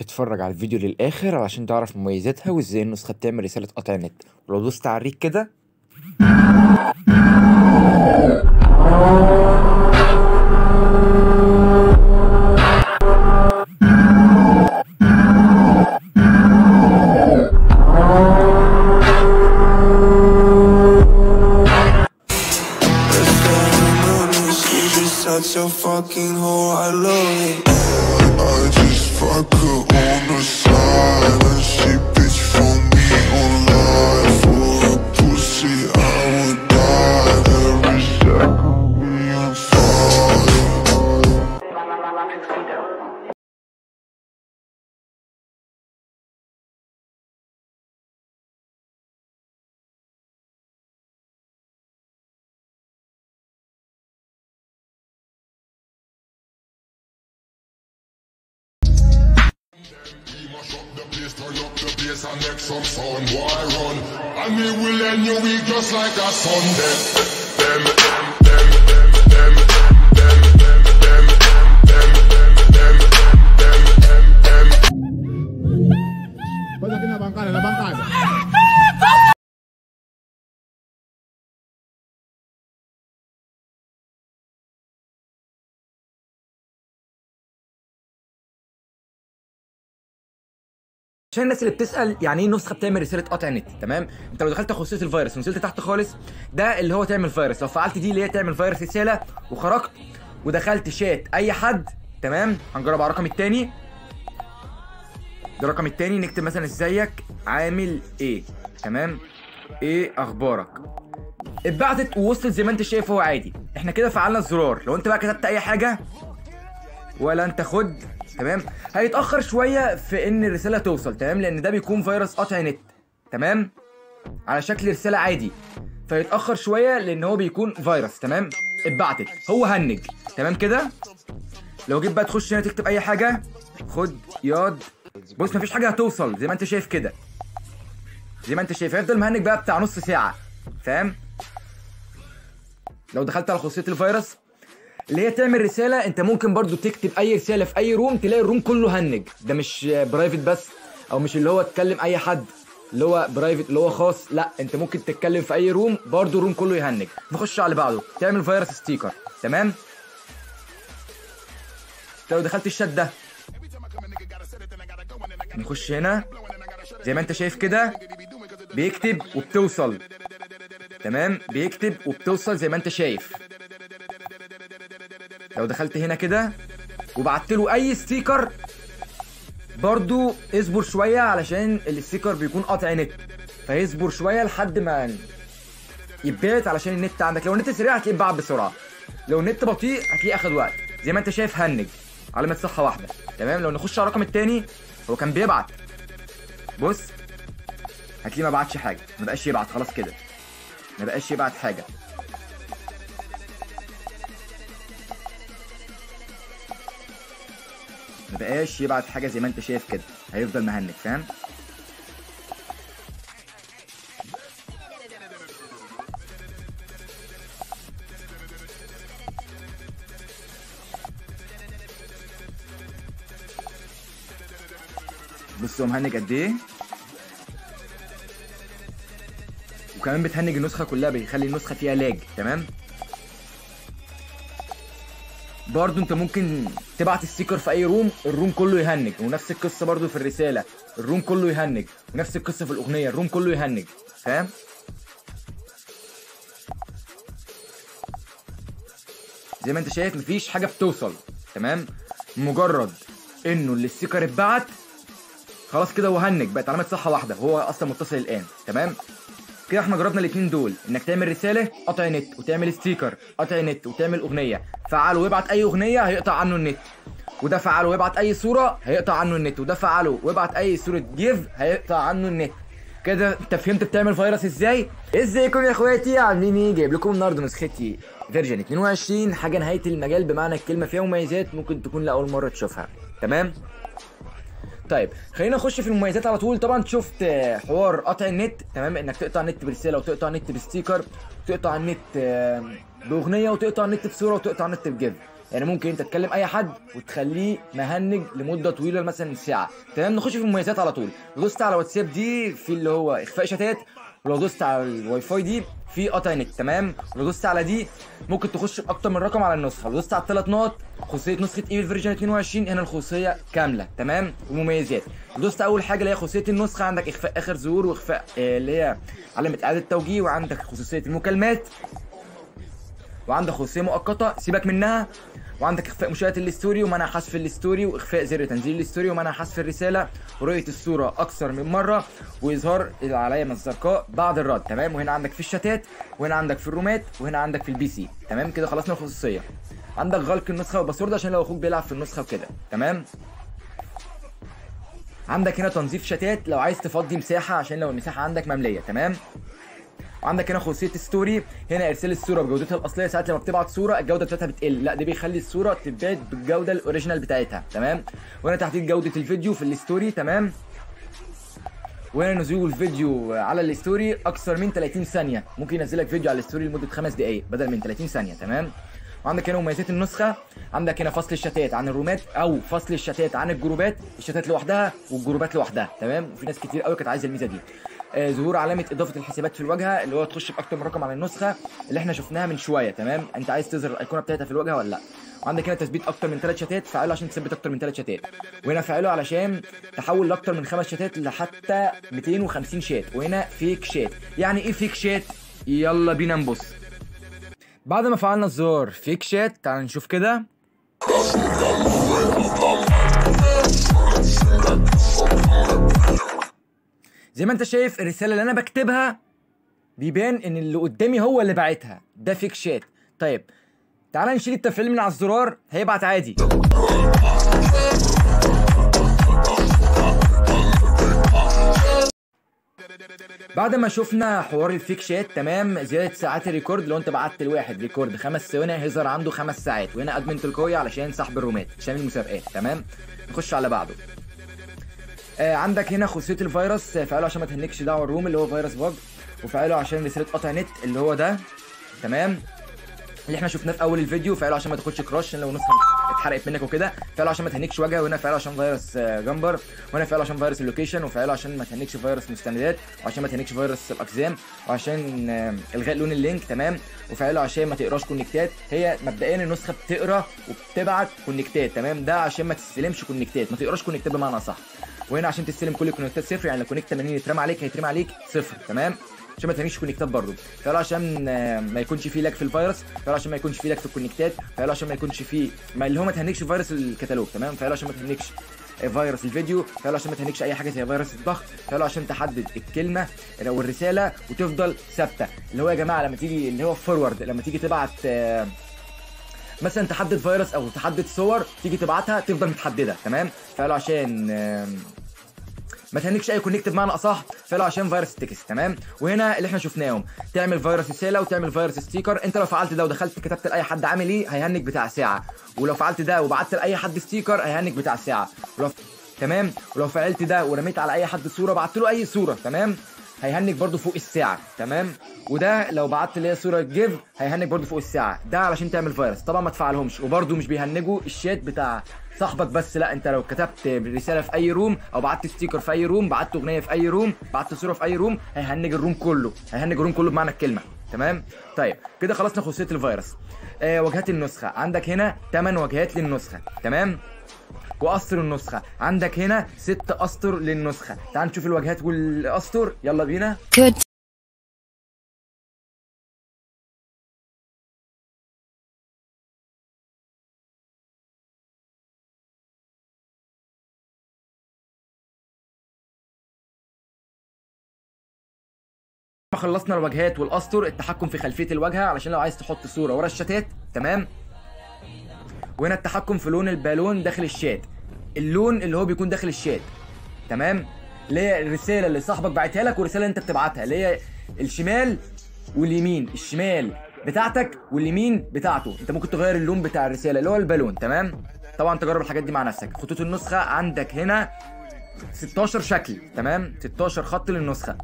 اتفرج على الفيديو للآخر علشان تعرف مميزاتها وازاي النسخة بتعمل رسالة قطع النت. ولو دوست على الريك كده Such a fucking hoe, I love it. I just fuck her on the side and she bitch for me online. For a pussy I would die every second we on fire. Mash up the place, turn up the bass and make some sound. Why run? And me will end your week just like a Sunday. Pode aqui na bancada, na bancada. عشان الناس اللي بتسأل يعني ايه نسخة بتعمل رسالة قطع نت، تمام؟ انت لو دخلت خصوصية الفيروس ونزلت تحت خالص ده اللي هو تعمل فيروس. لو فعلت دي اللي هي تعمل فيروس رسالة وخرجت ودخلت شات اي حد، تمام؟ هنجرب على الرقم التاني. ده الرقم التاني، نكتب مثلا ازيك عامل ايه، تمام؟ ايه اخبارك؟ اتبعتت ووصلت زي ما انت شايف. هو عادي، احنا كده فعلنا الزرار. لو انت بقى كتبت اي حاجة ولا انت خد، تمام، هيتأخر شوية في ان الرسالة توصل، تمام، لان ده بيكون فيروس قطع نت، تمام، على شكل رسالة عادي، فيتأخر شوية لان هو بيكون فيروس، تمام. اتبعتت، هو هنج، تمام كده. لو جيت بقى تخش هنا تكتب اي حاجة، خد ياض، بص مفيش حاجة هتوصل زي ما انت شايف كده، زي ما انت شايف. هيفضل مهنج بقى بتاع نص ساعة، فاهم؟ لو دخلت على خصوصية الفيروس اللي هي تعمل رسالة، انت ممكن برضو تكتب اي رسالة في اي روم تلاقي الروم كله هنج. ده مش برايفت بس، او مش اللي هو تكلم اي حد اللي هو برايفت اللي هو خاص، لا، انت ممكن تتكلم في اي روم برضو الروم كله يهنج. نخش على اللي بعده، تعمل فيروس ستيكر، تمام. لو دخلت الشات ده نخش هنا زي ما انت شايف كده، بيكتب وبتوصل، تمام، بيكتب وبتوصل زي ما انت شايف. لو دخلت هنا كده وبعت له اي ستيكر، برضو اصبر شويه علشان الستيكر بيكون قاطع نت، فيصبر شويه لحد ما يتبعت علشان النت عندك. لو النت سريع هتلاقيه اتبعت بسرعه، لو النت بطيء هتلاقيه اخد وقت. زي ما انت شايف هنج، علامه صحه واحده، تمام. لو نخش على الرقم التاني، هو كان بيبعت، بص هتلاقيه ما بعتش حاجه، ما بقاش يبعت، خلاص كده ما بقاش يبعت حاجه. ما بقاش يبعت حاجه زي ما انت شايف كده، هيفضل مهنج، فاهم؟ بص هو مهنج قد ايه، وكمان بتهنج النسخه كلها، بيخلي النسخه فيها لاج، تمام. برضو انت ممكن تبعت ستيكر في اي روم الروم كله يهنج، ونفس القصه برضو في الرساله الروم كله يهنج، ونفس القصه في الاغنيه الروم كله يهنج، فاهم؟ زي ما انت شايف مفيش حاجه بتوصل، تمام. مجرد انه الستيكر اتبعت خلاص كده هو هنج، بقت علامه صحه واحده، هو اصلا متصل الان، تمام. كده احنا جربنا الاثنين دول، انك تعمل رساله قطع نت وتعمل ستيكر قطع نت وتعمل اغنيه. فعله ويبعت اي اغنيه هيقطع عنه النت، وده فعله ويبعت اي صوره هيقطع عنه النت، وده فعله ويبعت اي صوره جيف هيقطع عنه النت. كده انت فهمت بتعمل فيروس ازاي؟ ازيكم يا اخواتي، عاملين ايه؟ جايب لكم النهارده نسختي فيرجن 22، حاجه نهايه المجال بمعنى الكلمه، فيها مميزات ممكن تكون لاول مره تشوفها، تمام. طيب خلينا نخش في المميزات على طول. طبعا شفت حوار قطع النت، تمام، انك تقطع النت برساله وتقطع النت بستيكر وتقطع النت باغنيه وتقطع النت بصوره وتقطع النت بجيف. يعني ممكن انت تكلم اي حد وتخليه مهنج لمده طويله مثلا ساعه. تمام، نخش في المميزات على طول. لو دوست على واتساب دي في اللي هو اخفاء شتات، ولو دوست على الواي فاي دي في قطع نت. تمام، ولو دوست على دي ممكن تخش باكتر من رقم على النسخه. لو دوست على الثلاث نقط خصوصيه نسخه ايفل فيرجن 22 هنا الخصوصيه كامله. تمام، ومميزات لو دوست اول حاجه اللي هي خصوصيه النسخه، عندك اخفاء اخر ظهور، واخفاء اللي هي علامه اعاده توجيه، وعندك خصوصيه المكالمات، وعندك خصوصيه مؤقته سيبك منها، وعندك اخفاء مشاهده الستوري ومنع حذف الستوري، واخفاء زر تنزيل الستوري ومنع حذف الرساله، ورؤيه الصوره اكثر من مره، واظهار العلامه الزرقاء بعد الرد. تمام، وهنا عندك في الشتات، وهنا عندك في الرومات، وهنا عندك في البي سي. تمام كده خلصنا الخصوصيه. عندك غلق النسخه والباسورد عشان لو اخوك بيلعب في النسخه وكده. تمام، عندك هنا تنظيف شتات لو عايز تفضي مساحه عشان لو المساحه عندك ممليه. تمام، وعندك هنا خصوصيه ستوري، هنا ارسال الصوره بجودتها الاصليه. ساعات لما بتبعت صوره الجوده بتاعتها بتقل، لا ده بيخلي الصوره تتبعت بالجوده الاوريجينال بتاعتها. تمام، وهنا تحديد جوده الفيديو في الستوري. تمام، وهنا نزول الفيديو على الستوري اكثر من 30 ثانيه، ممكن ينزلك فيديو على الستوري لمده 5 دقائق بدل من 30 ثانيه. تمام، وعندك هنا مميزات النسخه، عندك هنا فصل الشتات عن الرومات او فصل الشتات عن الجروبات، الشتات لوحدها والجروبات لوحدها. تمام، وفي ناس كتير قوي كانت عايزه الميزه دي. ظهور علامه اضافه الحسابات في الواجهه اللي هو تخش باكتر من رقم على النسخه اللي احنا شفناها من شويه. تمام، انت عايز تظهر الايقونه بتاعتها في الواجهه ولا لا. وعندك هنا تثبيت اكتر من 3 شتات، فعله عشان تثبت اكتر من 3 شتات، وهنا فعله علشان تحول لاكتر من 5 شتات لحتى 250 شات، وهنا فيك شات. يعني ايه فيك شات؟ يلا بينا نبص. بعد ما فعلنا الزرار فيك شات تعال نشوف كده. زي ما انت شايف الرساله اللي انا بكتبها بيبان ان اللي قدامي هو اللي باعتها، ده فيك شات. طيب تعال نشيل التفعيل من على الزرار، هيبعت عادي. بعد ما شفنا حوار الفيك شات، تمام، زياده ساعات الريكورد. لو انت بعت لواحد ريكورد 5 ثواني هيظهر عنده 5 ساعات، وهنا ادمن تلقائي علشان سحب الرومات عشان المسابقات. تمام، نخش على بعده. عندك هنا خصوصيه الفيروس، فعله عشان ما تهنكش دعوه الروم اللي هو فيروس باج، وفعله عشان رساله قطع نت اللي هو ده. تمام، اللي احنا شفناه في اول الفيديو. فعله عشان ما تاخدش كراش عشان لو نسخه اتحرقت منك وكده. فعله عشان ما تهنكش واجهه، وهنا فعله عشان فيروس جمبر، وهنا فعله عشان فيروس اللوكيشن، وفعله عشان ما تهنكش فيروس مستندات، وعشان ما تهنكش فيروس الاقزام، وعشان الغاء لون اللينك. تمام، وفعله عشان ما تقراش كونكتات. هي مبدئيا النسخه بتقرا وبتبعت كونكتات. تمام، ده عشان ما تستلمش كونكتات، ما تقراش كونكتات بمعنى اصح. وهنا عشان تستلم كل الكونكتات صفر، يعني لو كونكت 80 يترمى عليك هيترمى عليك صفر. تمام، عشان ما ترميش كونكتات برضه. فعلا عشان ما يكونش فيه لاج في الفيروس، فعلا عشان ما يكونش فيه لاج في الكونكتات، فعلا عشان ما يكونش فيه اللي هو ما تهنكش فيروس الكتالوج. تمام، فعلا عشان ما تهنكش فيروس الفيديو، فعلا عشان ما تهنكش اي حاجه زي فيروس الضغط، فعلا عشان تحدد الكلمه او الرساله وتفضل ثابته. اللي هو يا جماعه لما تيجي اللي هو فورورد، لما تيجي تبعت مثلا تحدد فيروس او تحدد صور تيجي تبعتها تفضل متحدده. تمام، فعلا عشان ما تهنكش اي كونكت بمعنى اصح، فعله عشان فيروس التكست. تمام، وهنا اللي احنا شفناهم تعمل فيروس رساله وتعمل فيروس ستيكر. انت لو فعلت ده ودخلت كتبت لاي حد عامل ايه هيهنك بتاع ساعه، ولو فعلت ده وبعت لاي حد ستيكر هيهنك بتاع ساعه. تمام، ولو فعلت ده ورميت على اي حد صوره بعت له اي صوره، تمام، هيهنك برضو فوق الساعه. تمام، وده لو بعت اللي هي صوره جيف هيهنك برضو فوق الساعه. ده علشان تعمل فيروس. طبعا ما تفعلهمش، وبرضو مش بيهنجوا الشات بتاع صاحبك بس، لا انت لو كتبت رساله في اي روم او بعت ستيكر في اي روم، بعت اغنيه في اي روم، بعت صوره في اي روم، هيهنج الروم كله، هيهنج الروم كله بمعنى الكلمه. تمام، طيب كده خلصنا خصوصيه الفيروس. واجهات النسخه، عندك هنا 8 واجهات للنسخه. تمام، واسطر النسخه عندك هنا 6 اسطر للنسخه. تعال نشوف الواجهات والاسطر، يلا بينا. خلصنا الواجهات والاسطر. التحكم في خلفيه الواجهه علشان لو عايز تحط صوره ورا الشتات. تمام، وهنا التحكم في لون البالون داخل الشات، اللون اللي هو بيكون داخل الشات. تمام، اللي هي الرساله اللي صاحبك بعتها لك والرساله اللي انت بتبعتها، اللي هي الشمال واليمين، الشمال بتاعتك واليمين بتاعته. انت ممكن تغير اللون بتاع الرساله اللي هو البالون. تمام، طبعا تجرب الحاجات دي مع نفسك. خطوط النسخه عندك هنا 16 شكل. تمام، 16 خط للنسخه.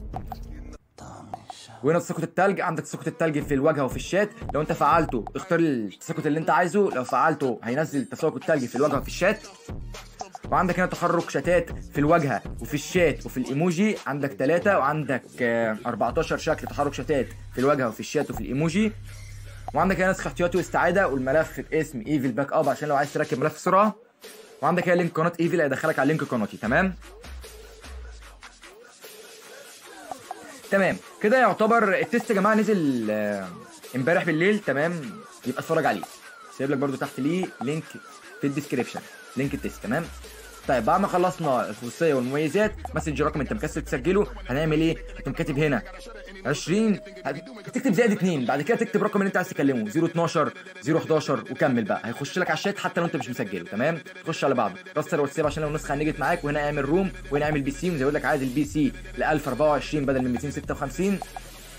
وهنا تساقط التلج، عندك تساقط التلج في الواجهه وفي الشات. لو انت فعلته اختار التساقط اللي انت عايزه، لو فعلته هينزل تساقط التلج في الواجهه وفي الشات. وعندك هنا تحرك شتات في الواجهه وفي الشات وفي الايموجي، عندك 3 وعندك 14 شكل تحرك شتات في الواجهه وفي الشات وفي الايموجي. وعندك هنا نسخ احتياطي واستعاده، والملف باسم ايفل باك اب عشان لو عايز تركب ملف بسرعه. وعندك هنا لينك قناه ايفل هيدخلك على لينك قناتي. تمام كده يعتبر التيست يا جماعه نزل امبارح بالليل. تمام، يبقى اتفرج عليه، سايب لك برده تحت ليه لينك في الديسكريبشن، لينك التيست. تمام. طيب بعد ما خلصنا الخصوصيه والمميزات، مسج رقم انت مكسل تسجله، هنعمل ايه؟ هتقوم كاتب هنا 20، هتكتب زائد 2، بعد كده تكتب رقم اللي انت عايز تكلمه 012 011 وكمل بقى، هيخش لك على الشات حتى لو انت مش مسجله. تمام، تخش على بعض، رستر واتساب عشان لو النسخه نجت معاك، وهنا اعمل روم، وهنا اعمل بي سي، ونزود لك عدد البي سي ل 1024 بدل من 256.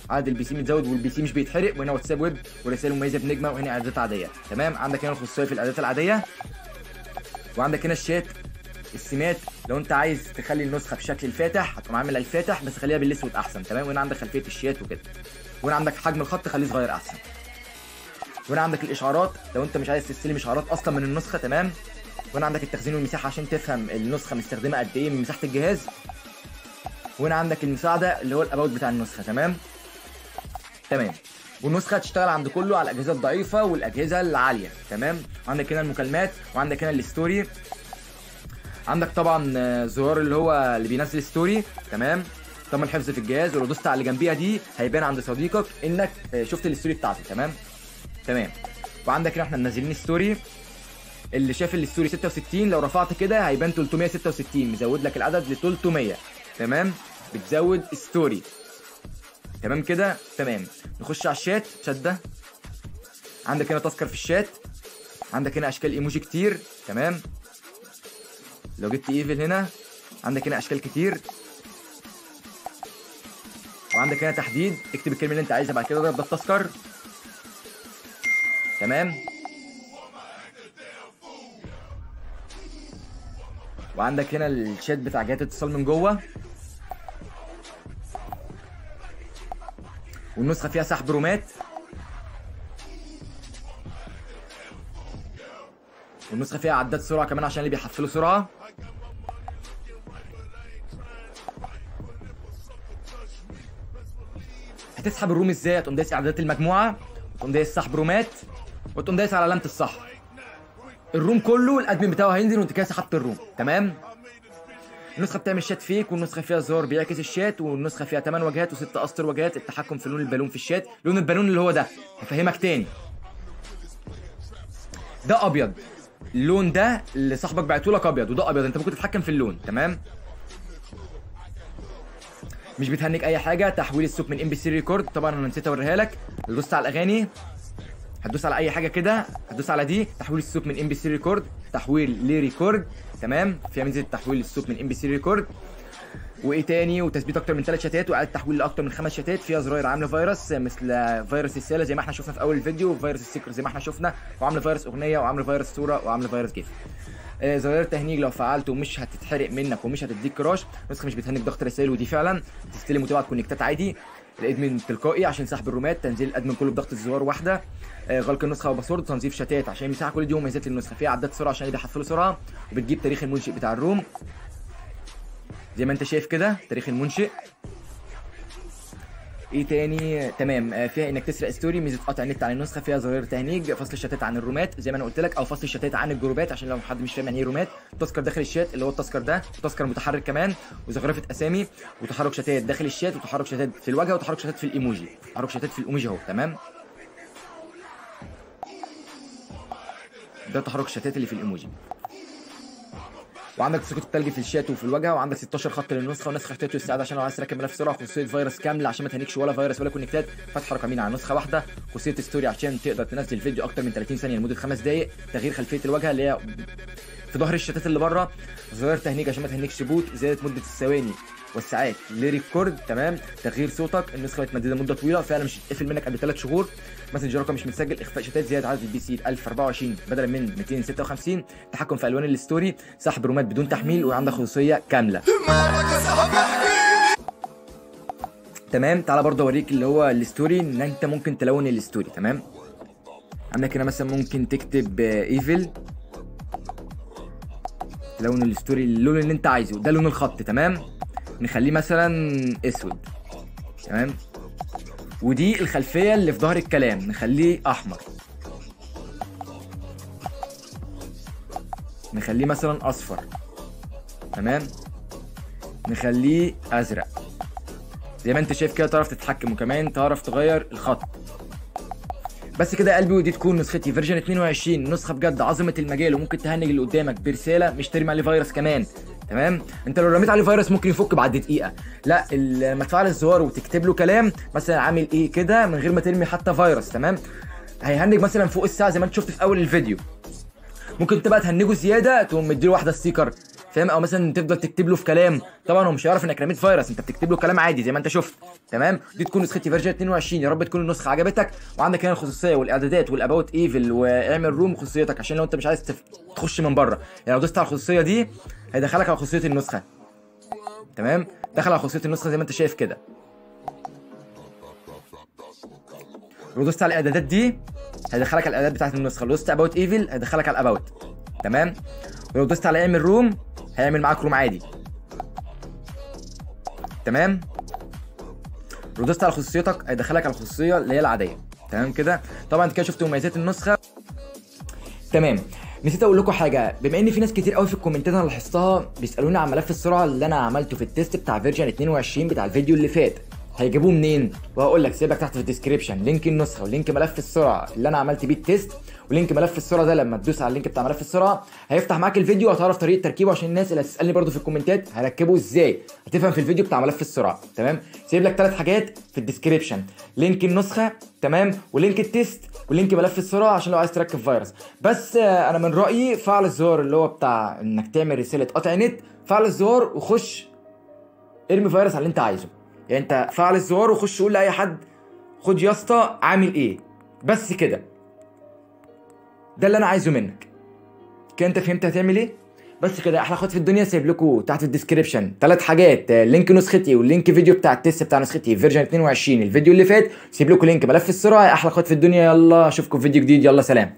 عدد البي سي متزود والبي سي مش بيتحرق. وهنا واتساب ويب ورسائل مميزه بنجمه، وهنا اعدادات عاديه. تمام، عندك هنا الخصوصيه في الاعدادات العاديه، وعندك هنا الشات السمات. لو انت عايز تخلي النسخه بشكل الفاتح هتقوم عامل الفاتح بس خليها بالاسود احسن. تمام، وهنا عندك خلفيه الشات وكده. وهنا عندك حجم الخط خليه صغير احسن. وهنا عندك الاشعارات لو انت مش عايز تستلم اشعارات اصلا من النسخه. تمام. وهنا عندك التخزين والمساحه عشان تفهم النسخه مستخدمه قد ايه من مساحه الجهاز. وهنا عندك المساعده اللي هو الاباوت بتاع النسخه. تمام. والنسخه هتشتغل عند كله، على الاجهزه الضعيفه والاجهزه العاليه. تمام. عندك هنا المكالمات، وعندك هنا الستوري، عندك طبعا زرار اللي هو اللي بينزل ستوري. تمام، تم الحفظ في الجهاز، ولو دوست على اللي جنبيها دي هيبان عند صديقك انك شفت الستوري بتاعته. تمام. وعندك هنا احنا منزلين ستوري، اللي شاف الستوري 66 لو رفعت كده هيبان 366، مزود لك العدد ل 300. تمام، بتزود ستوري. تمام كده. تمام، نخش على الشات. ده عندك هنا تذكر في الشات، عندك هنا اشكال ايموجي كتير. تمام، لو جبت ايفل هنا عندك هنا اشكال كتير، وعندك هنا تحديد، اكتب الكلمه اللي انت عايزها بعد كده اضرب ده التذكر. تمام، وعندك هنا الشات بتاع جهات اتصال من جوه، والنسخه فيها سحب رومات، والنسخه فيها عداد سرعه كمان عشان اللي بيحفلوا سرعه. هتسحب الروم ازاي؟ هتقوم دايس اعدادات المجموعه، وتقوم دايس سحب رومات، وتقوم دايس على علامه الصح. الروم كله الادمن بتاعه هينزل وانت كده سحبت الروم. تمام. النسخه بتعمل شات فيك، والنسخه فيها زرار بيعكس الشات، والنسخه فيها 8 واجهات و6 اسطر واجهات. التحكم في لون البالون في الشات، لون البالون اللي هو ده هفهمك تاني، ده ابيض، اللون ده اللي صاحبك بعته لك ابيض، وده ابيض، انت ممكن تتحكم في اللون. تمام، مش بتهنك اي حاجه. تحويل الصوت من MP3 ريكورد، طبعا انا نسيت اوريها لك. دوست على الاغاني، هتدوس على اي حاجه كده، هتدوس على دي تحويل الصوت من MP3 ريكورد، تحويل لريكورد. تمام، فيها ميزه تحويل الصوت من MP3 ريكورد. وايه تاني؟ وتثبيت اكتر من 3 شتات، واعاده تحويل لاكتر من 5 شتات. فيها زراير عامله فيروس مثل فيروس الساله زي ما احنا شفنا في اول الفيديو، وفيروس السكر زي ما احنا شفنا، وعامله فيروس اغنيه، وعامله فيروس صوره، وعامله فيروس جيف. زراير تهنيج لو فعلته مش هتتحرق منك ومش هتديك كراش. نسخه مش بتهنج ضغط رسائل، ودي فعلا تستلم وتبعت كونكتات عادي. الادمن تلقائي عشان سحب الرومات، تنزيل الادمن كله بضغط الزرار واحده. غلق النسخه وباسورد، تنظيف شتات عشان يمسح كل دي مميزات للنسخه. فيها عداد سرعه عشان اللي بيحفلوا سرعه، وبتجيب تاريخ المنشئ بتاع الروم زي ما انت شايف كده، تاريخ المنشئ. ايه تاني؟ تمام، فيها انك تسرق ستوري، ميزه قطع النت عن النسخه. فيها زراير تهنيج، فصل الشتات عن الرومات زي ما انا قلت لك، او فصل الشتات عن الجروبات عشان لو حد مش فاهم يعني ايه رومات. تذكر داخل الشات اللي هو التذكر ده، وتذكر متحرك كمان، وزخرفه اسامي، وتحرك شتات داخل الشات، وتحرك شتات في الواجهه، وتحرك شتات في الايموجي. تحرك شتات في الايموجي اهو. تمام، ده تحرك الشتات اللي في الايموجي. وعندك تساقط التلج في الشات وفي الواجهه، وعندك 16 خط للنسخه، ونسخ احتياطي واستعاده عشان لو عايز تركب ملف سرعه. خصوصيه فيروس كامله عشان ما تهنكش ولا فيروس ولا كونكتات. فتح رقمين على نسخه واحده. خصوصيه ستوري عشان تقدر تنزل فيديو اكتر من 30 ثانيه لمده 5 دقائق. تغيير خلفيه الواجهه اللي هي في ظهر الشتات اللي بره. زرار تهنيج عشان ما تهنكش بوت. زياده مده الثواني والساعات لريكورد. تمام، تغيير صوتك. النسخه متمدده مده طويله، فعلا مش هتقفل منك قبل 3 شهور. مسنجر رقم مش متسجل. اخفاء شتات، زياده عدد البي سي 1024 بدلا من 256. تحكم في الوان الستوري، سحب رومات بدون تحميل، وعندك خصوصيه كامله. تمام. تعالى برضه اوريك اللي هو الستوري، ان انت ممكن تلون الستوري. تمام. عندك هنا مثلا ممكن تكتب ايفل، تلون الستوري اللون اللي انت عايزه، ده لون الخط. تمام. نخليه مثلا اسود. تمام. ودي الخلفيه اللي في ظهر الكلام نخليه احمر. نخليه مثلا اصفر. تمام. نخليه ازرق. زي ما انت شايف كده تعرف تتحكم، وكمان تعرف تغير الخط. بس كده يا قلبي، ودي تكون نسختي فيرجن 22، نسخه بجد عظمه المجال، وممكن تهنج اللي قدامك برساله، مش ترمي عليه فيروس كمان. تمام. انت لو رميت عليه فيروس ممكن يفك بعد دقيقه، لا لما تفعل الزرار وتكتب له كلام مثلا عامل ايه كده من غير ما ترمي حتى فيروس، تمام، هيهنج مثلا فوق الساعه زي ما انت شفت في اول الفيديو. ممكن تبقى تهنجه زياده تقوم مديله واحده ستيكر، فاهم، او مثلا تفضل تكتب له في كلام، طبعا هو مش هيعرف انك رميت فيروس، انت بتكتب له كلام عادي زي ما انت شفت. تمام. دي تكون نسختي فيرجن 22. يا رب تكون النسخه عجبتك. وعندك هنا الخصوصيه والاعدادات والاباوت ايفل، واعمل روم خصوصيتك عشان لو انت مش عايز تخش من بره، يعني لو دوست على الخصوصيه دي هيدخلك على خصوصيه النسخه. تمام. دخل على خصوصيه النسخه زي ما انت شايف كده. لو دوست على الاعدادات دي هيدخلك على الاعدادات بتاعت النسخه، لو دوست اباوت ايفل هيدخلك على الاباوت. تمام. ولو دوست على اعمل روم هيعمل معاك روم عادي. تمام. لو دوست على خصوصيتك هيدخلك على الخصوصيه اللي هي العاديه. تمام كده. طبعا انت كده شفت مميزات النسخه. تمام. نسيت اقول لكم حاجه، بما ان في ناس كتير قوي في الكومنتات انا لاحظتها بيسالوني عن ملف السرعه اللي انا عملته في التيست بتاع فيرجن 22 بتاع الفيديو اللي فات، هيجيبوه منين؟ وهقول لك، سيبك تحت في الديسكريبشن لينك النسخه ولينك ملف السرعه اللي انا عملت بيه التيست، ولينك ملف السرعه ده لما تدوس على اللينك بتاع ملف السرعه هيفتح معاك الفيديو وهتعرف طريقه تركيبه، عشان الناس اللي هتسالني برده في الكومنتات هركبه ازاي هتفهم في الفيديو بتاع ملف السرعه. تمام. سيب لك 3 حاجات في الديسكريبشن، لينك النسخه، تمام، ولينك التيست، ولينك ملف السرعه عشان لو عايز تركب فيروس. بس انا من رايي فعل الزرار اللي هو بتاع انك تعمل رساله قطع نت، فعل الزرار وخش ارمي فيروس على اللي انت عايزه. يعني انت فعل الزرار وخش قول لاي حد خد يا اسطى عامل ايه، بس كده، ده اللي انا عايزه منك. كده انت فهمت هتعمل ايه؟ بس كده. احلى خط في الدنيا سايب لكم تحت في الديسكريبشن 3 حاجات، لينك نسختي واللينك فيديو بتاع التيست بتاع نسختي فيرجن 22 الفيديو اللي فات، سيب لكم لينك ملف السرعه. احلى خط في الدنيا. يلا اشوفكم في فيديو جديد. يلا سلام.